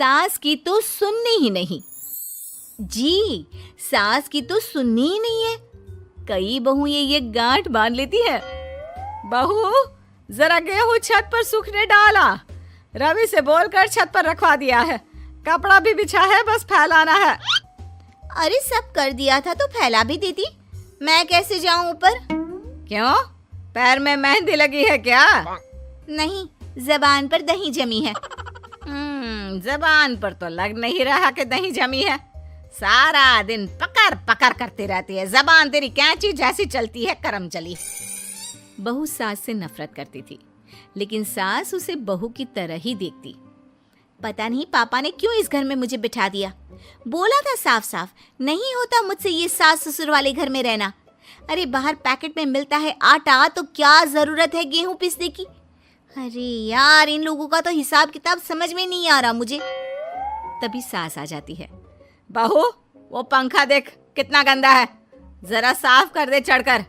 सास की तो सुननी ही नहीं। जी, सास की तो सुननी ही नहीं है। कई बहू ये गांठ बांध लेती है। बहू, जरा गेहूं छत पर सूखने डाला। रवि से बोलकर छत पर रखवा दिया है। कपड़ा भी बिछा है, बस फैलाना है। अरे सब कर दिया था तो फैला भी देती। मैं कैसे जाऊं ऊपर? क्यों, पैर में मेहंदी लगी है क्या? नहीं, जबान पर दही जमी है। जबान पर तो लग नहीं रहा कि दही जमी है। सारा दिन पकड़ पकड़ करती रहती है। जबान तेरी कैंची जैसी चलती है, करम चली। बहू सास से नफरत करती थी, लेकिन सास उसे बहू की तरह ही देखती। पता नहीं पापा ने क्यों इस घर में मुझे बिठा दिया। बोला था साफ साफ, नहीं होता मुझसे ये सास ससुर वाले घर में रहना। अरे बाहर पैकेट में मिलता है आटा, तो क्या जरूरत है गेहूं पीसने की। अरे यार, इन लोगों का तो हिसाब किताब समझ में नहीं आ रहा मुझे। तभी सास आ जाती है। बहू, वो पंखा देख कितना गंदा है, जरा साफ कर दे चढ़कर।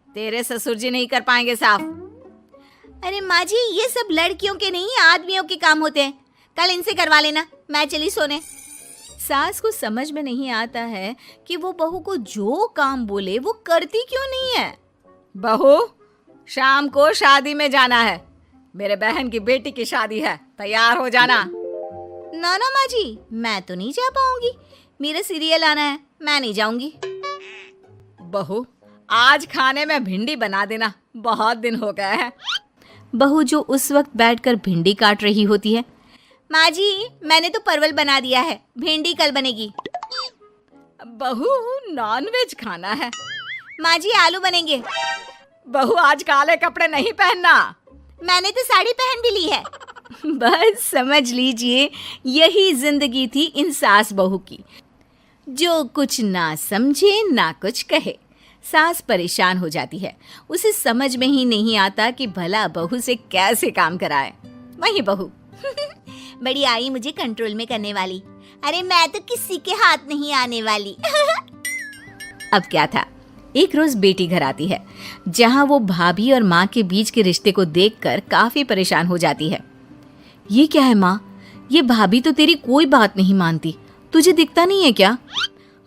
तेरे ससुर जी नहीं कर पाएंगे साफ। अरे माँ जी, ये सब लड़कियों के नहीं आदमियों के काम होते हैं। कल इनसे करवा लेना, मैं चली सोने। सास को समझ में नहीं आता है कि वो बहू को जो काम बोले वो करती क्यों नहीं है। बहू, शाम को शादी में जाना है। मेरे बहन की बेटी की शादी है, तैयार हो जाना। ना ना माँ जी, मैं तो नहीं जा पाऊंगी। मेरा सीरियल आना है, मैं नहीं जाऊंगी। बहू, आज खाने में भिंडी बना देना, बहुत दिन हो गए हैं। बहू जो उस वक्त बैठकर भिंडी काट रही होती है। माँ जी, मैंने तो परवल बना दिया है, भिंडी कल बनेगी। बहू, नॉनवेज खाना है। माँ जी, आलू बनेंगे। बहू, आज काले कपड़े नहीं पहनना। मैंने तो साड़ी पहन भी ली है। बस समझ लीजिए, यही जिंदगी थी इन सास बहू की, जो कुछ ना समझे ना कुछ कहे। सास परेशान हो जाती है, उसे समझ में ही नहीं आता कि भला बहू से कैसे काम कराए। वही बहू बड़ी आई मुझे कंट्रोल में करने वाली। अरे मैं तो किसी के हाथ नहीं आने वाली। अब क्या था, एक रोज बेटी घर आती है, जहां वो भाभी और माँ के बीच के रिश्ते को देखकर काफी परेशान हो जाती है। ये क्या है माँ, ये भाभी तो तेरी कोई बात नहीं मानती, तुझे दिखता नहीं है क्या?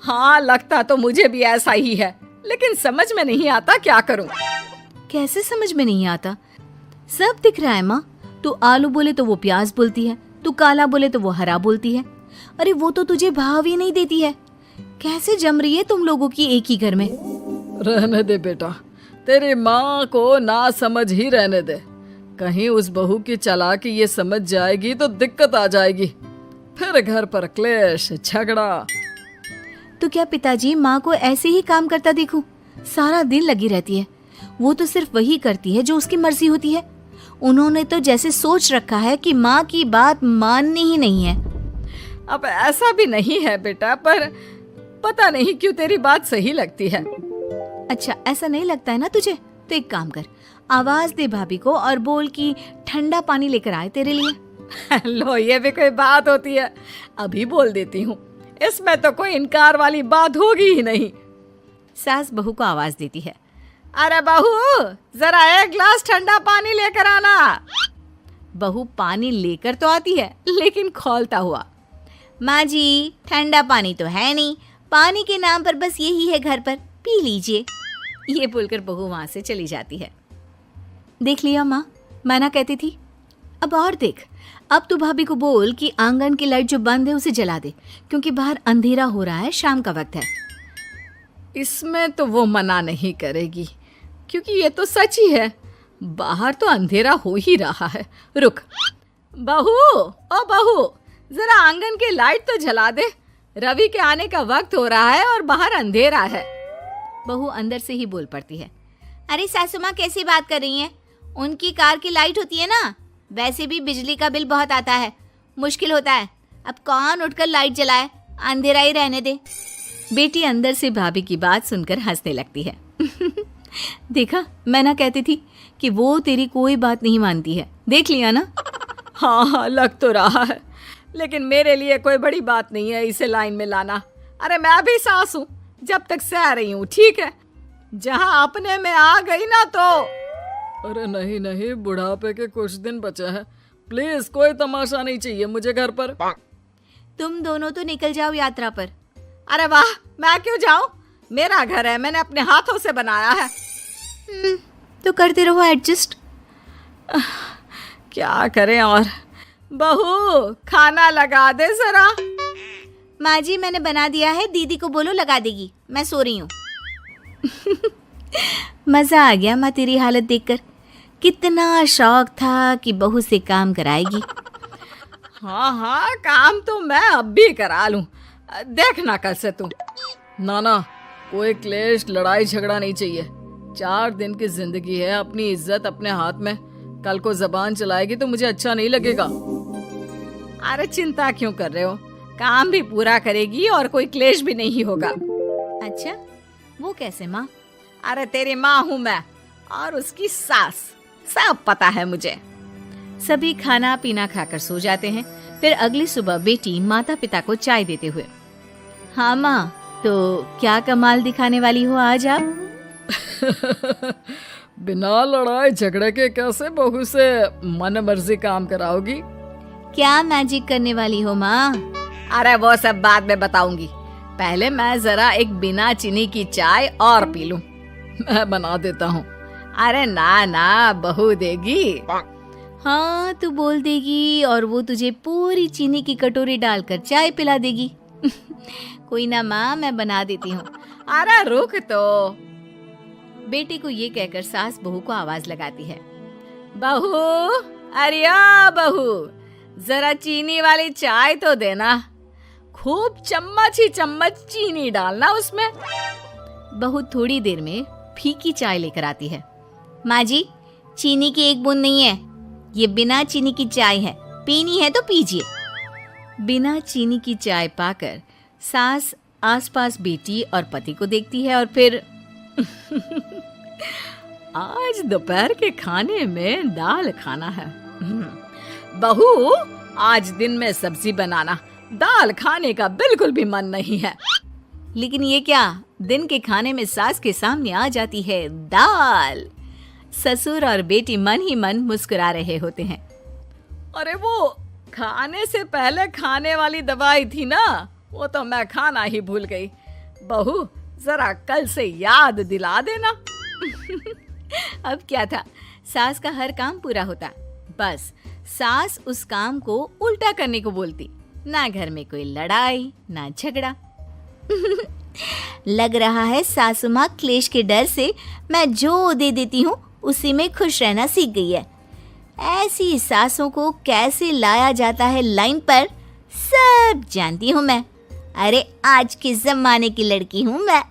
हाँ, लगता तो मुझे भी ऐसा ही है, लेकिन समझ में नहीं आता क्या करूं। कैसे समझ में नहीं आता? सब दिख रहा है माँ। तू आलू बोले तो वो प्याज बोलती है, तू काला बोले तो वो हरा बोलती है। अरे वो तो तुझे भाव ही नहीं देती है। कैसे जम रही है तुम लोगों की एक ही घर में? रहने दे बेटा, तेरी माँ को ना समझ ही रहने दे। कहीं उस बहू की चालाकी ये समझ जाएगी तो दिक्कत आ जाएगी, फिर घर पर क्लेश झगड़ा। तो क्या पिताजी माँ को ऐसे ही काम करता देखूं? सारा दिन लगी रहती है। वो तो सिर्फ वही करती है जो उसकी मर्जी होती है। उन्होंने तो जैसे सोच रखा है कि माँ की बात माननी ही नहीं है। अब ऐसा भी नहीं है बेटा, पर पता नहीं क्यों तेरी बात सही लगती है। अच्छा, ऐसा नहीं लगता है ना तुझे? तो एक काम कर, आवाज दे भाभी को और बोल कि ठंडा पानी लेकर आए तेरे लिए। लो, ये भी कोई बात होती है? अभी बोल देती हूँ, इसमें तो कोई इनकार वाली बात होगी ही नहीं। सास बहू को आवाज देती है। अरे बहू, जरा एक ग्लास ठंडा पानी लेकर आना। बहू पानी लेकर तो आती है, लेकिन खौलता हुआ। माँ जी, ठंडा पानी तो है नहीं, पानी के नाम पर बस यही है घर पर, पी लीजिए। ये बोलकर बहू वहां से चली जाती है। देख लिया माँ, मैं ना कहती थी। अब और देख, अब तू भाभी को बोल कि आंगन की लाइट जो बंद है उसे जला दे, क्योंकि बाहर अंधेरा हो रहा है, शाम का वक्त है। इसमें तो वो मना नहीं करेगी, क्योंकि ये तो सच ही है, बाहर तो अंधेरा हो ही रहा है। रुक बहू, ओ बहू, जरा आंगन की लाइट तो जला दे। रवि के आने का वक्त हो रहा है और बाहर अंधेरा है। बहू अंदर से ही बोल पड़ती है। अरे सासू माँ, कैसी बात कर रही हैं? उनकी कार की लाइट होती है ना, वैसे भी बिजली का बिल बहुत आता है, मुश्किल होता है। अब कौन उठकर लाइट जलाए, अंधेरा ही रहने दे। बेटी अंदर से भाभी की बात सुनकर हंसने लगती है। देखा, मैं ना कहती थी कि वो तेरी कोई बात नहीं मानती है, देख लिया ना। हाँ, लग तो रहा है, लेकिन मेरे लिए कोई बड़ी बात नहीं है इसे लाइन में लाना। अरे मैं भी सास हूँ, जब तक सह रही हूँ, ठीक है। जहाँ अपने में आ गई ना तो। अरे नहीं नहीं, बुढ़ापे के कुछ दिन बचे हैं, प्लीज कोई तमाशा नहीं चाहिए मुझे घर पर। तुम दोनों तो निकल जाओ यात्रा पर। अरे वाह, मैं क्यों जाऊं? मेरा घर है, मैंने अपने हाथों से बनाया है। तो करते रहो एडजस्ट। क्या करें और। बहू, खाना लगा दे जरा। माँ जी मैंने बना दिया है, दीदी को बोलो लगा देगी, मैं सो रही हूँ। मजा आ गया माँ तेरी हालत देखकर। कितना शौक था कि बहू से काम कराएगी। हाँ हाँ, काम तो मैं अब भी करा लूं। देखना कल से तू। नाना, कोई क्लेश लड़ाई झगड़ा नहीं चाहिए। 4 दिन की जिंदगी है, अपनी इज्जत अपने हाथ में। कल को जबान चलाएगी तो मुझे अच्छा नहीं लगेगा। अरे चिंता क्यों कर रहे हो, काम भी पूरा करेगी और कोई क्लेश भी नहीं होगा। अच्छा, वो कैसे माँ? अरे तेरी माँ हूँ मैं और उसकी सास, सब पता है मुझे। सभी खाना पीना खाकर सो जाते हैं। फिर अगली सुबह बेटी माता पिता को चाय देते हुए, हाँ माँ, तो क्या कमाल दिखाने वाली हो आज आप? बिना लड़ाई झगड़े के कैसे बहू से मन मर्जी काम कराओगी? क्या मैजिक करने वाली हो माँ? अरे वो सब बाद में बताऊंगी, पहले मैं जरा एक बिना चीनी की चाय और पी लूं। मैं बना देता हूँ। अरे ना ना, बहू देगी। हाँ, तू बोल देगी और वो तुझे पूरी चीनी की कटोरी डालकर चाय पिला देगी। कोई ना माँ, मैं बना देती हूँ। अरे रुक तो। बेटे को ये कहकर सास बहू को आवाज लगाती है, बहू, अरे ओ बहू, जरा चीनी वाली चाय तो देना। खूब चम्मच ही चम्मच चीनी डालना उसमें। बहू थोड़ी देर में फीकी चाय लेकर आती है। माँ जी, चीनी की एक बूंद नहीं है, ये बिना चीनी की चाय है, पीनी है तो पीजिए। बिना चीनी की चाय पाकर सास आसपास बेटी और पति को देखती है और फिर आज दोपहर के खाने में दाल खाना है। बहू, आज दिन में सब्जी बनाना, दाल खाने का बिल्कुल भी मन नहीं है। लेकिन ये क्या, दिन के खाने में सास के सामने आ जाती है दाल। ससुर और बेटी मन ही मन मुस्कुरा रहे होते हैं। अरे वो खाने से पहले खाने वाली दवाई थी ना, वो तो मैं खाना ही भूल गई। बहू, जरा कल से याद दिला देना। अब क्या था, सास का हर काम पूरा होता, बस सास उस काम को उल्टा करने को बोलती। ना घर में कोई लड़ाई ना झगड़ा। लग रहा है सासू माँ क्लेश के डर से मैं जो दे देती हूँ उसी में खुश रहना सीख गई है। ऐसी सासों को कैसे लाया जाता है लाइन पर, सब जानती हूँ मैं। अरे आज के जमाने की लड़की हूँ मैं।